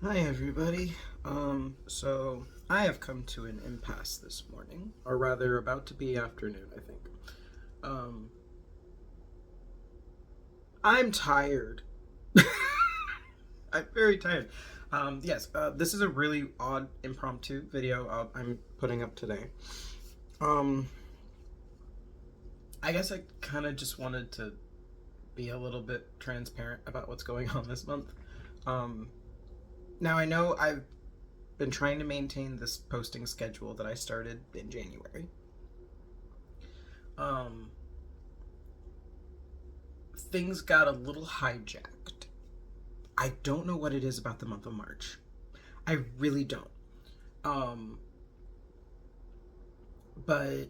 Hi everybody. So I have come to an impasse this morning, or rather about to be afternoon, I think. Um I'm tired. I'm very tired. Yes, this is a really odd impromptu video I'm putting up today. Um I guess I kind of just wanted to be a little bit transparent about what's going on this month. Um Now I know I've been trying to maintain this posting schedule that I started in January. Um Things got a little hijacked. I don't know what it is about the month of March. I really don't. Um, but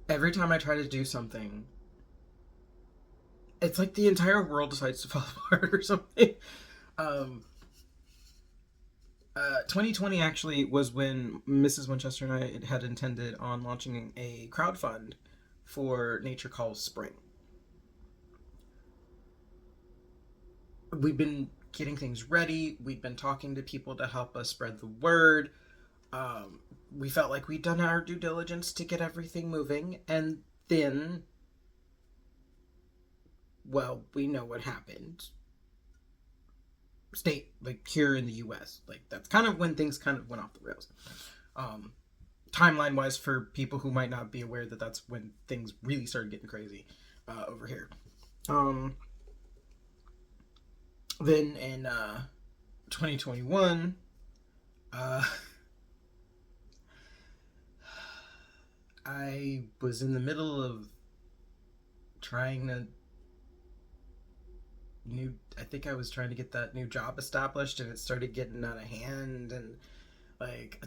every time I try to do something, it's like the entire world decides to fall apart or something. Um, 2020 actually was when Mrs. Winchester and I had intended on launching a crowdfund for Nature Calls Spring. We've been getting things ready. We've been talking to people to help us spread the word. We felt like we'd done our due diligence to get everything moving, and then, well, we know what happened. State, like here in the US, like that's kind of when things kind of went off the rails. Um, Timeline wise, for people who might not be aware, that's when things really started getting crazy over here. Um, then in 2021, uh, I was in the middle of trying to new I think I was trying to get that new job established, and it started getting out of hand, and like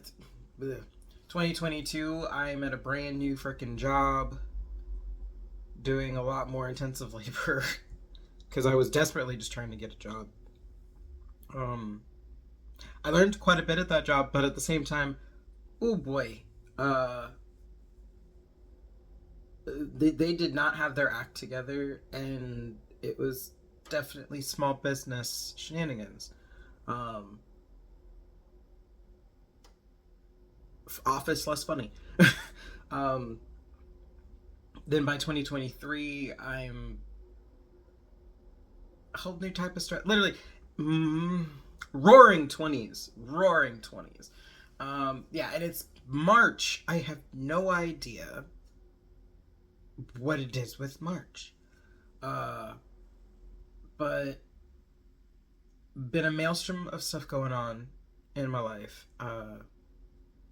2022 I'm at a brand new freaking job doing a lot more intensive labor because I was desperately just trying to get a job. um I learned quite a bit at that job, but at the same time, oh boy, uh they did not have their act together, and it was definitely small business shenanigans. um Office less funny. um, then by 2023, I'm a whole new type of stress. Literally, mm, roaring 20s, roaring 20s. Yeah, and it's March. I have no idea what it is with March. Uh, but been a maelstrom of stuff going on in my life.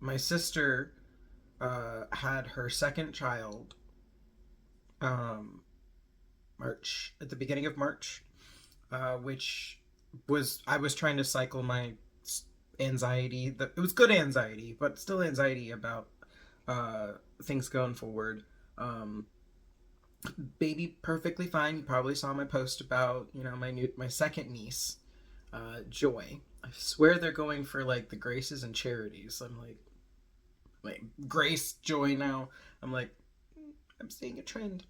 My sister had her second child um, March, at the beginning of March, which was, I was trying to cycle my anxiety. It was good anxiety, but still anxiety about things going forward. Um, Baby perfectly fine. You probably saw my post about my second niece, Joy. I swear they're going for like the Graces and Charities. I'm like Grace Joy now. I'm like, I'm seeing a trend.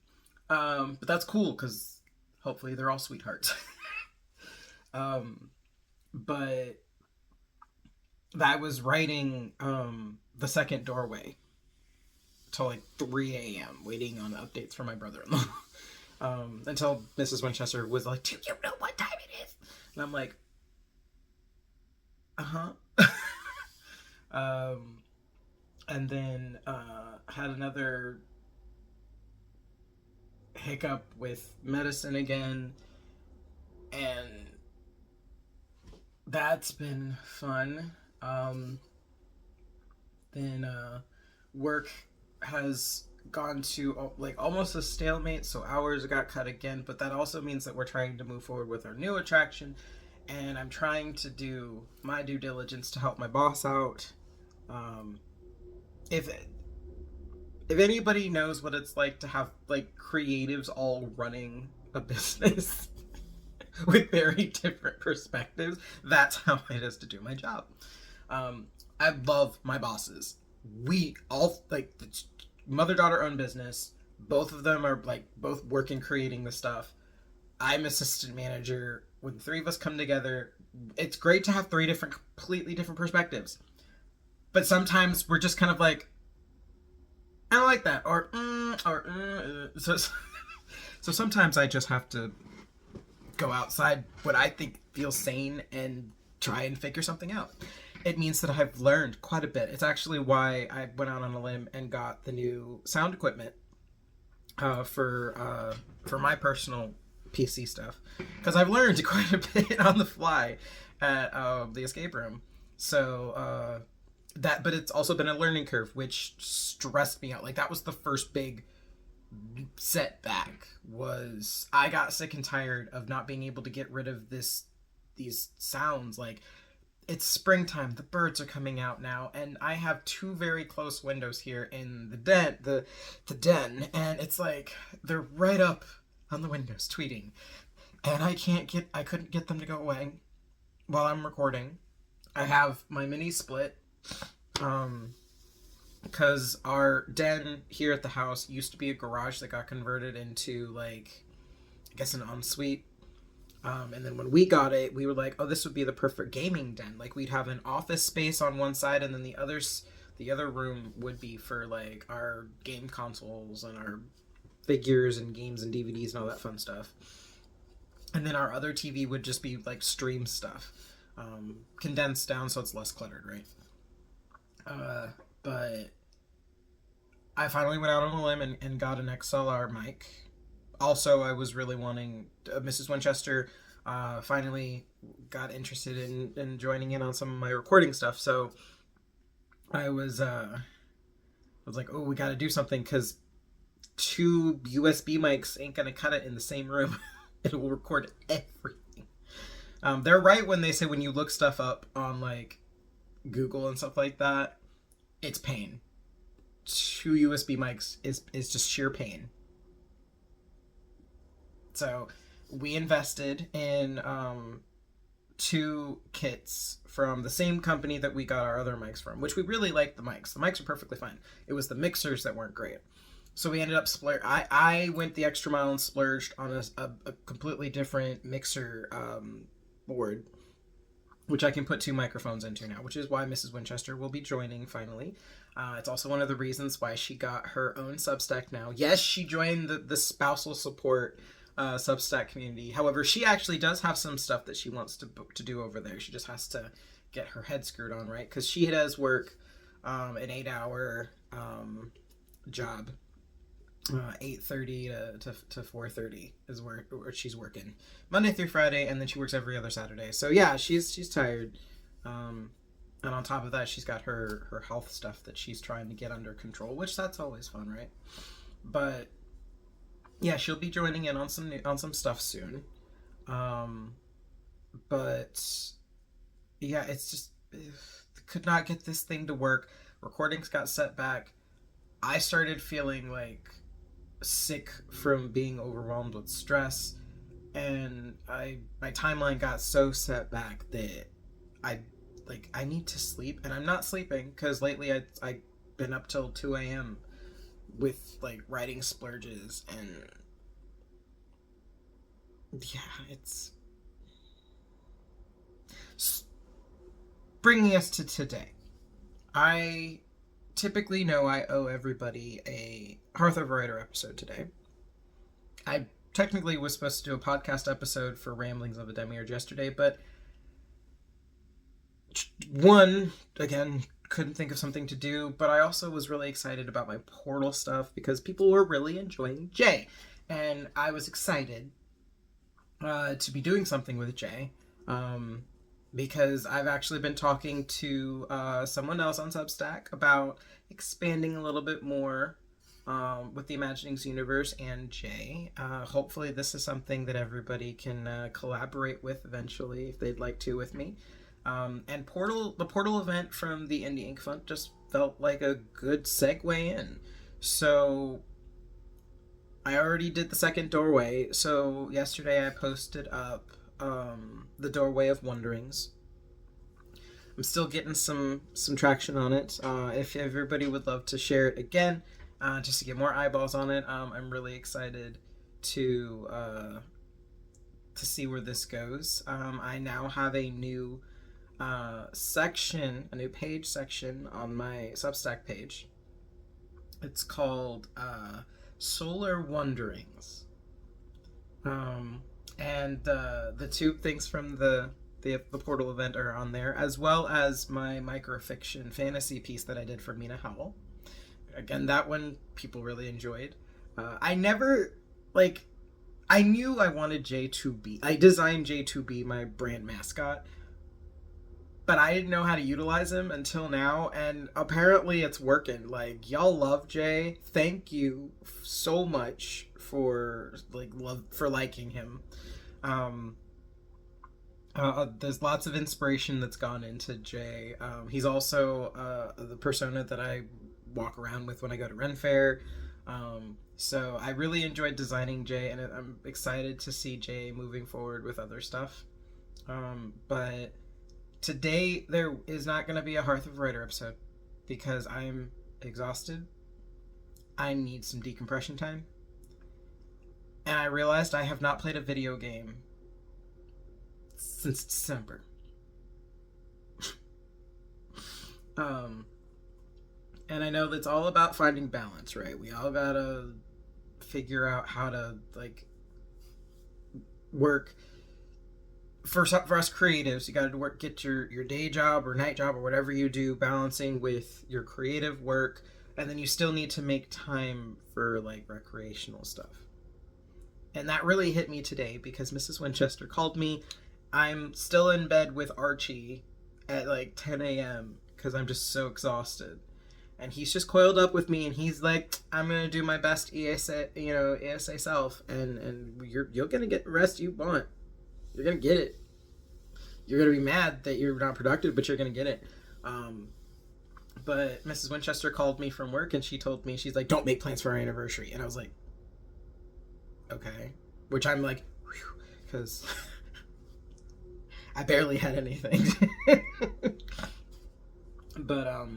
But that's cool because hopefully they're all sweethearts. um, but I was writing the second doorway till like 3 a.m. waiting on updates from my brother-in-law. Until Mrs. Winchester was like, "Do you know what time it is?" And I'm like, "Uh huh." um, and then had another hiccup with medicine again, and that's been fun. Um, then work has gone to like almost a stalemate, so hours got cut again, but that also means that we're trying to move forward with our new attraction, and I'm trying to do my due diligence to help my boss out. um, if if anybody knows what it's like to have like creatives all running a business with very different perspectives, that's how it is to do my job. um, I love my bosses. We all like mother daughter owned business. Both of them are like both working creating the stuff. I'm assistant manager. When the three of us come together, it's great to have three different, completely different perspectives. But sometimes we're just kind of like, I don't like that, so. So sometimes I just have to go outside what I think feels sane and try and figure something out. It means that I've learned quite a bit. It's actually why I went out on a limb and got the new sound equipment for my personal PC stuff, because I've learned quite a bit on the fly at the escape room. So but it's also been a learning curve, which stressed me out. Like, that was the first big setback. Was I got sick and tired of not being able to get rid of these sounds. Like, it's springtime, the birds are coming out now, and I have two very close windows here in the den, and it's like they're right up on the windows tweeting, and I couldn't get them to go away while I'm recording. I have my mini split, because our den here at the house used to be a garage that got converted into, like, I guess an ensuite. And then when we got it, we were like, oh, this would be the perfect gaming den. Like, we'd have an office space on one side, and then the other room would be for, like, our game consoles and our figures and games and DVDs and all that fun stuff. And then our other TV would just be, like, stream stuff. Condensed down so it's less cluttered, right? But I finally went out on a limb and got an XLR mic. Also, I was really wanting Mrs. Winchester finally got interested in joining in on some of my recording stuff. So I was like, oh, we got to do something, because two USB mics ain't gonna cut it in the same room. It will record everything. They're right when they say when you look stuff up on, like, Google and stuff like that, it's pain. Two USB mics is just sheer pain. So we invested in two kits from the same company that we got our other mics from, which we really liked the mics. The mics are perfectly fine. It was the mixers that weren't great. So we ended up I went the extra mile and splurged on a completely different mixer board, which I can put two microphones into now, which is why Mrs. Winchester will be joining finally. It's also one of the reasons why she got her own Substack now. Yes, she joined the spousal support Substack community. However, she actually does have some stuff that she wants to do over there. She just has to get her head screwed on, right? Because she does work an 8-hour job. 8:30 to 4:30 is where she's working Monday through Friday, and then she works every other Saturday. So yeah, she's tired, and on top of that, she's got her health stuff that she's trying to get under control, which that's always fun, right? But yeah, she'll be joining in on some stuff soon. But yeah, it's just could not get this thing to work. Recordings got set back. I started feeling like sick from being overwhelmed with stress, and my timeline got so set back that I need to sleep, and I'm not sleeping, because lately I've been up till 2 a.m. with, like, writing splurges, and yeah, it's bringing us to today. I typically know I owe everybody a Hearth of Writer episode today. I technically was supposed to do a podcast episode for Ramblings of a Demiurge yesterday, but one, again, couldn't think of something to do, but I also was really excited about my Portal stuff because people were really enjoying Jay, and I was excited to be doing something with Jay, because I've actually been talking to someone else on Substack about expanding a little bit more with the Imaginings universe and Jay. Hopefully this is something that everybody can collaborate with eventually if they'd like to with me. And the Portal event from the Indie Ink Fund just felt like a good segue in. So I already did the second doorway. So yesterday I posted up the Doorway of Wonderings. I'm still getting some traction on it. If everybody would love to share it again, just to get more eyeballs on it, I'm really excited to to see where this goes. I now have a new section, a new page section on my Substack page. It's called Solar Wanderings. And the two things from the Portal event are on there, as well as my microfiction fantasy piece that I did for Mina Howell. Again, that one people really enjoyed. I never, like, I knew I wanted Jay to be, I designed Jay to be my brand mascot, but I didn't know how to utilize him until now, and apparently it's working. Like, y'all love Jay. Thank you so much for, like, liking him. There's lots of inspiration that's gone into Jay. He's also the persona that I walk around with when I go to Ren Fair. So I really enjoyed designing Jay, and I'm excited to see Jay moving forward with other stuff. But today there is not going to be a Hearth of Writer episode because I'm exhausted. I need some decompression time. And I realized I have not played a video game since December. And I know that's all about finding balance, right? We all gotta figure out how to, like, work. For us creatives, you gotta get your day job or night job or whatever you do, balancing with your creative work, and then you still need to make time for, like, recreational stuff. And that really hit me today because Mrs. Winchester called me. I'm still in bed with Archie at like 10 a.m. because I'm just so exhausted. And he's just coiled up with me, and he's like, I'm going to do my best ESA self, and you're going to get the rest you want. You're going to get it. You're going to be mad that you're not productive, but you're going to get it. But Mrs. Winchester called me from work, and she told me, she's like, don't make plans for our anniversary. And I was like, okay. Which I'm like, because I barely had anything. But,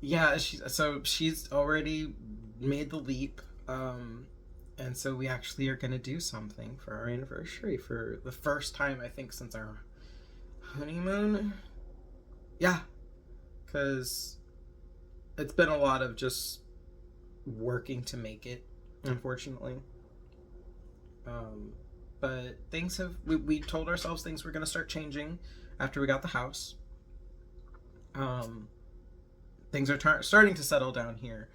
yeah, she's already made the leap. And so we actually are going to do something for our anniversary for the first time, I think, since our honeymoon. Yeah. Because it's been a lot of just working to make it, unfortunately. But things have, we told ourselves things were going to start changing after we got the house. Things are starting to settle down here.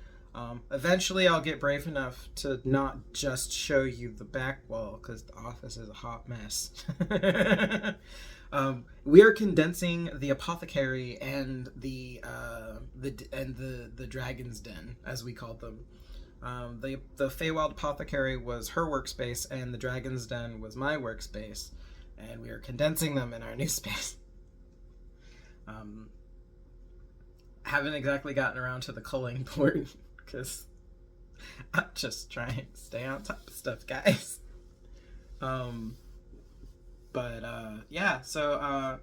Eventually I'll get brave enough to not just show you the back wall because the office is a hot mess. We are condensing the apothecary and the dragon's den, as we called them. The Feywild apothecary was her workspace, and the dragon's den was my workspace, and we are condensing them in our new space. Haven't exactly gotten around to the culling board because I'm just trying to stay on top of stuff, guys. Yeah, so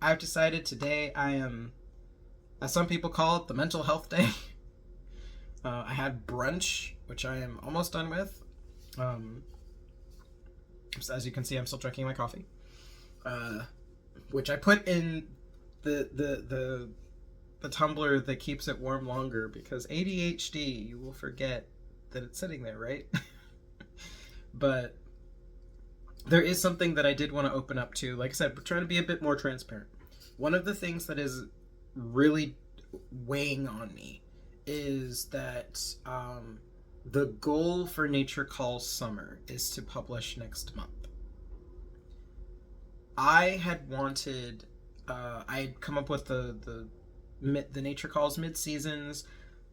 I've decided today I am, as some people call it, the mental health day. I had brunch, which I am almost done with. As you can see, I'm still drinking my coffee, which I put in the tumbler that keeps it warm longer because ADHD, you will forget that it's sitting there, right? But there is something that I did want to open up to. Like I said, we're trying to be a bit more transparent. One of the things that is really weighing on me is that the goal for Nature Calls Summer is to publish next month. I had wanted, I had come up with the Nature Calls mid-seasons,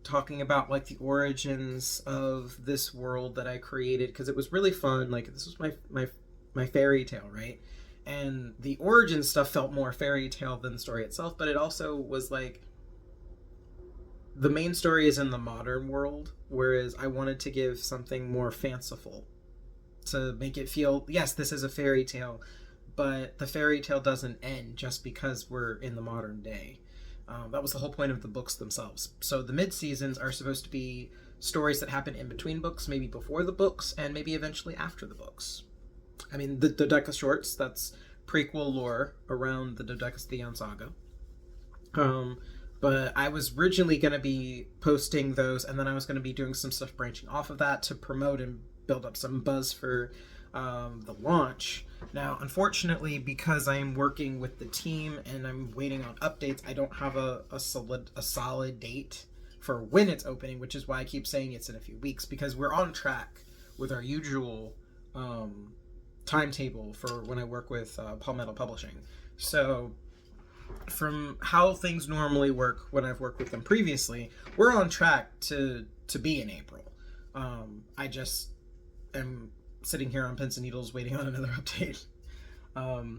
talking about like the origins of this world that I created, because it was really fun. Like, this was my fairy tale, right? And the origin stuff felt more fairy tale than the story itself, but it also was like, the main story is in the modern world, whereas I wanted to give something more fanciful to make it feel, yes, this is a fairy tale, but the fairy tale doesn't end just because we're in the modern day. That was the whole point of the books themselves. So the mid-seasons are supposed to be stories that happen in between books, maybe before the books, and maybe eventually after the books. I mean, the Dodeca shorts, that's prequel lore around the Dodecastheon saga. Um, but I was originally going to be posting those, and then I was going to be doing some stuff branching off of that to promote and build up some buzz for the launch. Now, unfortunately, because I'm working with the team and I'm waiting on updates, I don't have a solid date for when it's opening, which is why I keep saying it's in a few weeks, because we're on track with our usual timetable for when I work with Palmetto Publishing. So from how things normally work when I've worked with them previously, we're on track to be in April. I just am sitting here on pins and needles waiting on another update.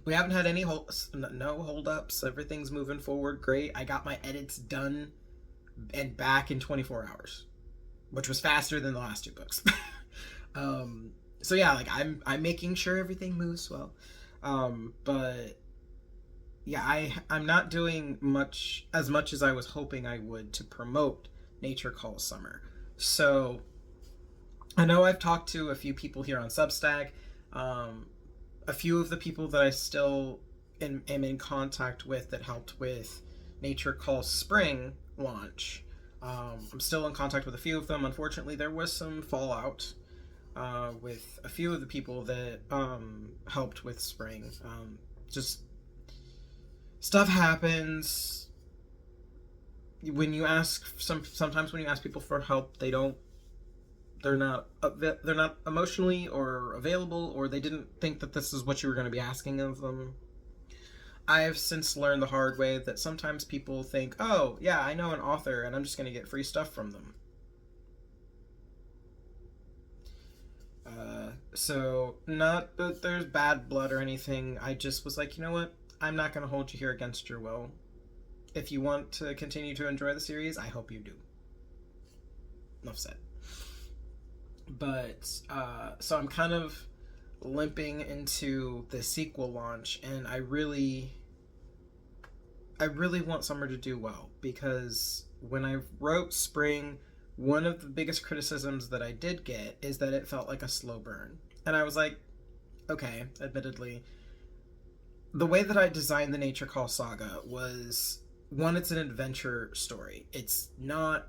We haven't had any no holdups. Everything's moving forward great. I got my edits done and back in 24 hours, which was faster than the last two books. So yeah, like I'm making sure everything moves well. But yeah, I'm not doing as much as I was hoping I would to promote Nature Calls Summer. So I know I've talked to a few people here on Substack. A few of the people that I still am in contact with that helped with Nature Calls Spring launch. I'm still in contact with a few of them. Unfortunately, there was some fallout with a few of the people that helped with Spring. Just stuff happens. When you ask sometimes when you ask people for help, they're not emotionally or available, or they didn't think that this is what you were going to be asking of them. I have since learned the hard way that sometimes people think, oh yeah, I know an author and I'm just going to get free stuff from them. So not that there's bad blood or anything. I just was like, you know what, I'm not going to hold you here against your will. If you want to continue to enjoy the series, I hope you do. Enough said. But so I'm kind of limping into the sequel launch, and I really want Summer to do well, because when I wrote Spring, one of the biggest criticisms that I did get is that it felt like a slow burn. And I was like, okay, admittedly, the way that I designed the Nature Call saga was, one, it's an adventure story. It's not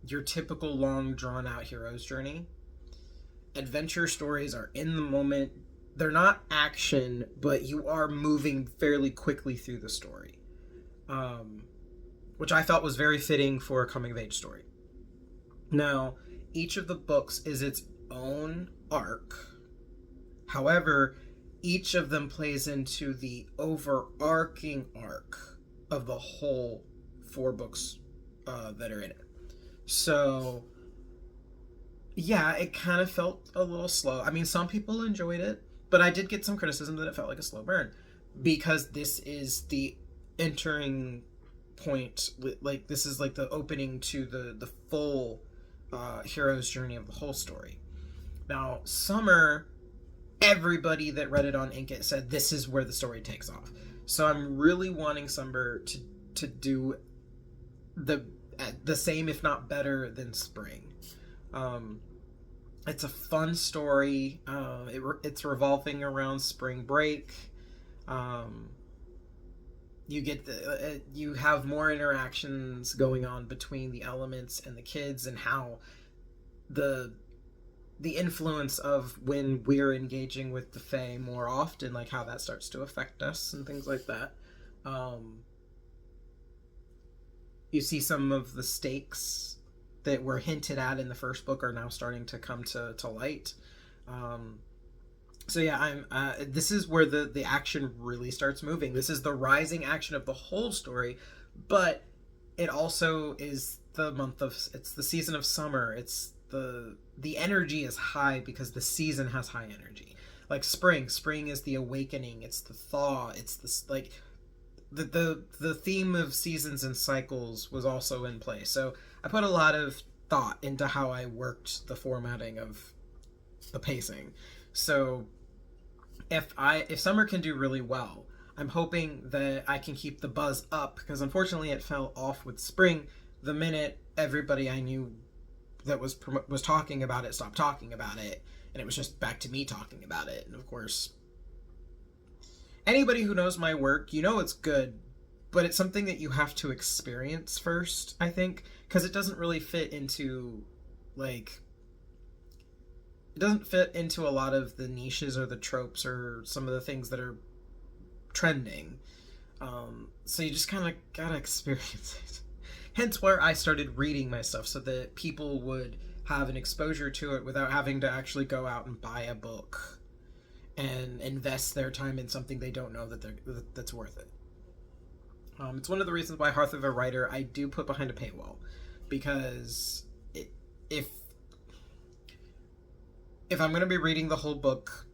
your typical long drawn out hero's journey. Adventure stories are in the moment. They're not action, but you are moving fairly quickly through the story, which I felt was very fitting for a coming of age story. Now, each of the books is its own arc. However, each of them plays into the overarching arc of the whole 4 books that are in it. So, yeah, it kind of felt a little slow. I mean, some people enjoyed it, but I did get some criticism that it felt like a slow burn, because this is the entering point. Like, this is like the opening to the full hero's journey of the whole story. Now, Summer, everybody that read it on Inkitt said this is where the story takes off. So I'm really wanting Summer to do the same, if not better, than Spring. It's a fun story. It's revolving around spring break. You have more interactions going on between the elements and the kids, and how the influence of when we're engaging with the Fae more often, like how that starts to affect us and things like that. You see some of the stakes that were hinted at in the first book are now starting to come to light. So yeah, this is where the action really starts moving. This is the rising action of the whole story, but it also is it's the season of summer. It's the energy is high because the season has high energy. Like spring is the awakening, it's the thaw, it's this, like, the theme of seasons and cycles was also in play. So I put a lot of thought into how I worked the formatting of the pacing. So if Summer can do really well, I'm hoping that I can keep the buzz up, because unfortunately it fell off with Spring the minute everybody I knew that was talking about it stopped talking about it, and it was just back to me talking about it. And of course, anybody who knows my work, you know it's good, but it's something that you have to experience first, I think, because it doesn't really fit into, like, it doesn't fit into a lot of the niches or the tropes or some of the things that are trending. So you just kind of gotta experience it. Hence where I started reading my stuff, so that people would have an exposure to it without having to actually go out and buy a book and invest their time in something they don't know that's worth it. It's one of the reasons why Hearth of a Writer I do put behind a paywall, because if I'm going to be reading the whole book,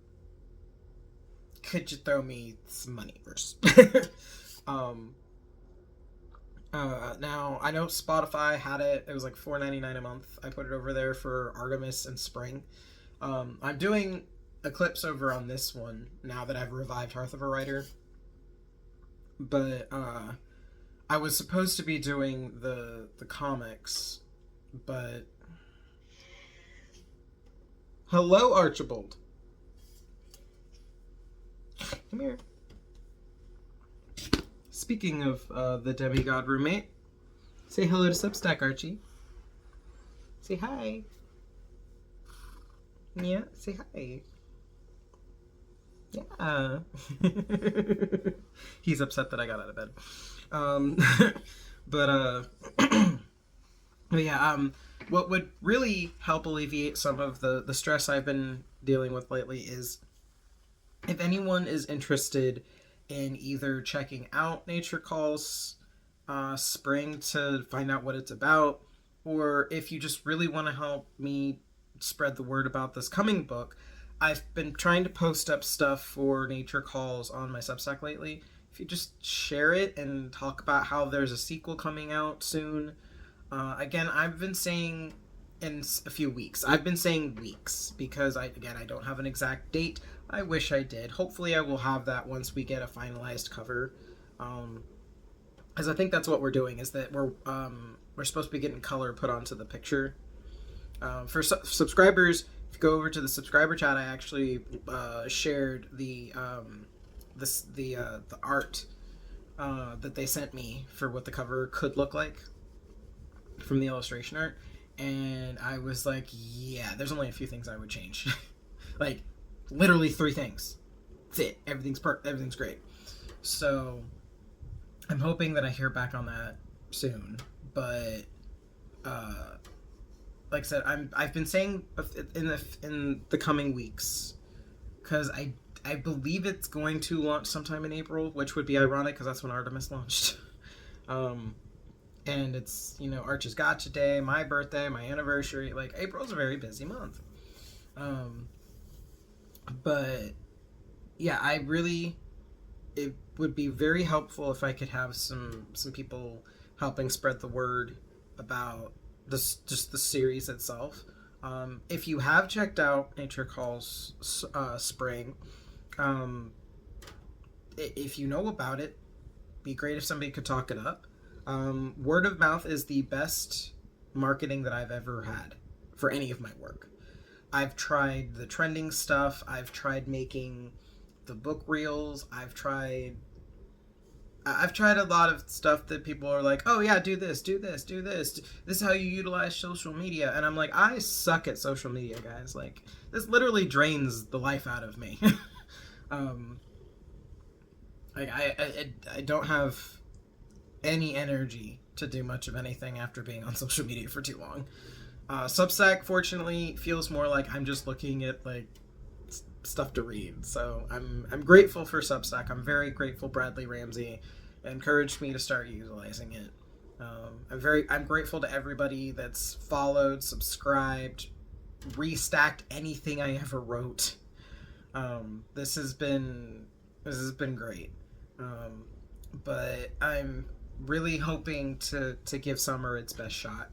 could you throw me some money first? Now, I know Spotify had it. It was like $4.99 a month. I put it over there for Artemis and Spring. I'm doing Eclipse over on this one now that I've revived Hearth of a Writer. But I was supposed to be doing the comics, but... Hello, Archibald. Come here. Speaking of the demigod roommate, say hello to Substack, Archie. Say hi. Yeah, say hi. Yeah. He's upset that I got out of bed. But yeah, what would really help alleviate some of the stress I've been dealing with lately is if anyone is interested in either checking out Nature Calls Spring to find out what it's about, or if you just really want to help me spread the word about this coming book, I've been trying to post up stuff for Nature Calls on my Substack lately. If you just share it and talk about how there's a sequel coming out soon. Again, I've been saying in a few weeks. I've been saying weeks because I don't have an exact date. I wish I did. Hopefully I will have that once we get a finalized cover. Because I think that's what we're doing, is that we're supposed to be getting color put onto the picture. For subscribers, if you go over to the subscriber chat, I actually shared the art that they sent me for what the cover could look like from the illustration art, and I was like, yeah, there's only a few things I would change. Like, literally 3 things. That's it. Everything's great. So I'm hoping that I hear back on that soon, but like I said, I've been saying in the coming weeks, because I believe it's going to launch sometime in April, which would be ironic because that's when Artemis launched. And it's, Arch's Gotcha Day, my birthday, my anniversary. Like, April's a very busy month. But yeah, it would be very helpful if I could have some people helping spread the word about just the series itself. If you have checked out Nature Calls Spring, if you know about it, it'd be great if somebody could talk it up. Word of mouth is the best marketing that I've ever had for any of my work. I've tried the trending stuff. I've tried making the book reels. I've tried a lot of stuff that people are like, oh yeah, do this. This is how you utilize social media. And I'm like, I suck at social media, guys. Like, this literally drains the life out of me. Like, I don't have any energy to do much of anything after being on social media for too long. Substack, fortunately, feels more like I'm just looking at, like, stuff to read. So I'm grateful for Substack. I'm very grateful Bradley Ramsey encouraged me to start utilizing it. I'm grateful to everybody that's followed, subscribed, restacked anything I ever wrote. This has been great. But I'm really hoping to give summer its best shot.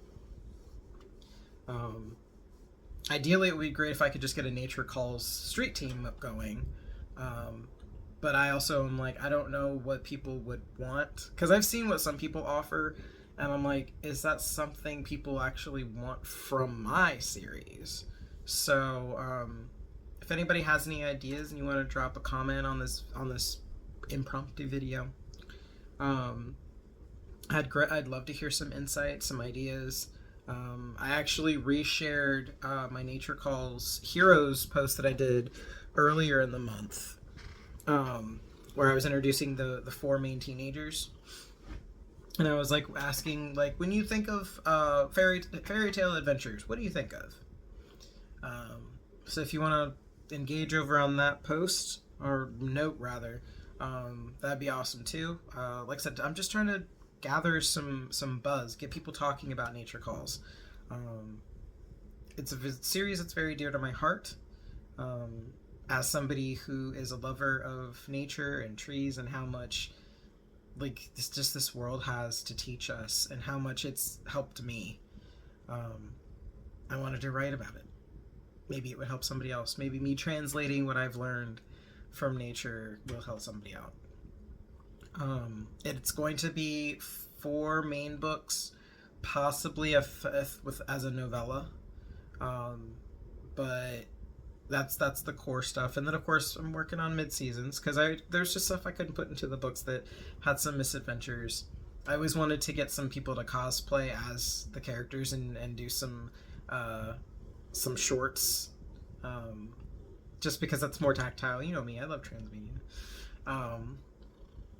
Ideally, it would be great if I could just get a Nature Calls street team going. But I also am like, I don't know what people would want. Because I've seen what some people offer, and I'm like, is that something people actually want from my series? So, if anybody has any ideas and you want to drop a comment on this impromptu video, I'd love to hear some insights, some ideas. I actually reshared my Nature Calls Heroes post that I did earlier in the month, where I was introducing the four main teenagers, and I was like asking, like, when you think of fairy tale adventures, what do you think of? So if you want to engage over on that post, or note rather, that'd be awesome too. Like I said, I'm just trying to gather some buzz, get people talking about Nature Calls. It's a series that's very dear to my heart. As somebody who is a lover of nature and trees, and how much like this world has to teach us, and how much it's helped me, I wanted to write about it. Maybe it would help somebody else. Maybe me translating what I've learned from nature will help somebody out. It's going to be 4 main books, possibly a 5th as a novella, but that's the core stuff. And then of course I'm working on mid-seasons, because there's just stuff I couldn't put into the books that had some misadventures. I always wanted to get some people to cosplay as the characters and do some shorts, just because that's more tactile. You know me, I love transmedia.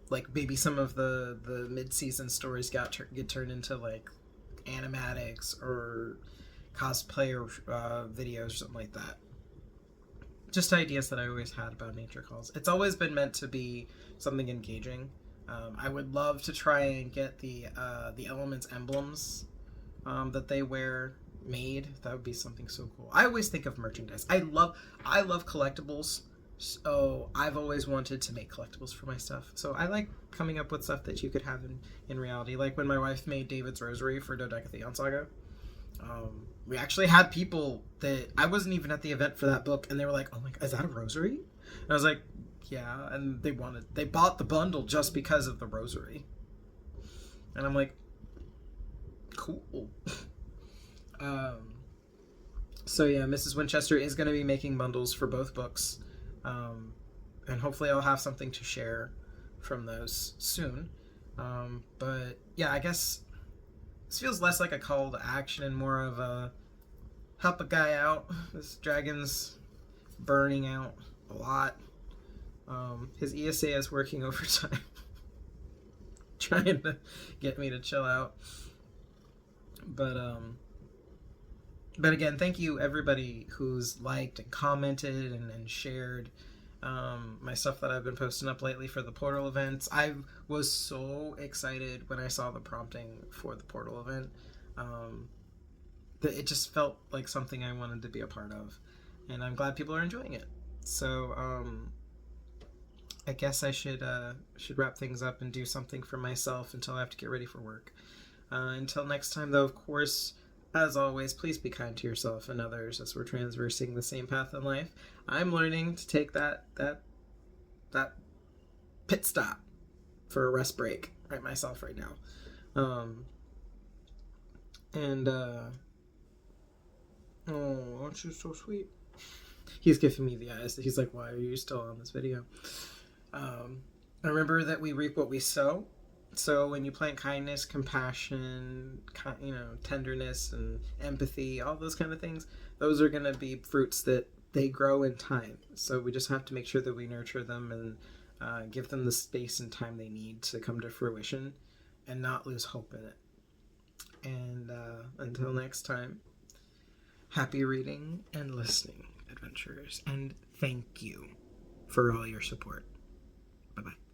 Like maybe some of the mid-season stories get turned into like animatics or cosplay or videos or something like that. Just ideas that I always had about Nature Calls. It's always been meant to be something engaging. I would love to try and get the Elements emblems that they wear made. That would be something so cool. I always think of merchandise. I love collectibles. So I've always wanted to make collectibles for my stuff. So I like coming up with stuff that you could have in reality. Like when my wife made David's Rosary for Dodecatheon Saga. We actually had people that I wasn't even at the event for that book, and they were like, "Oh my God, is that a rosary?" And I was like, "Yeah." And they bought the bundle just because of the rosary. And I'm like, "Cool." So yeah, Mrs. Winchester is going to be making bundles for both books. And hopefully I'll have something to share from those soon. But yeah, I guess this feels less like a call to action and more of a help a guy out. This dragon's burning out a lot. His ESA is working overtime, trying to get me to chill out. But again, thank you everybody who's liked and commented and shared my stuff that I've been posting up lately for the Portal events. I was so excited when I saw the prompting for the Portal event. That it just felt like something I wanted to be a part of, and I'm glad people are enjoying it. So I guess I should wrap things up and do something for myself until I have to get ready for work. Until next time, though, of course, as always, please be kind to yourself and others as we're traversing the same path in life. I'm learning to take that pit stop for a rest break myself right now. Oh, aren't you so sweet? He's giving me the eyes. He's like, why are you still on this video? Remember that we reap what we sow. So when you plant kindness, compassion, tenderness and empathy, all those kind of things, those are going to be fruits that they grow in time. So we just have to make sure that we nurture them and give them the space and time they need to come to fruition and not lose hope in it. And until next time, happy reading and listening, adventurers, and thank you for all your support. Bye-bye.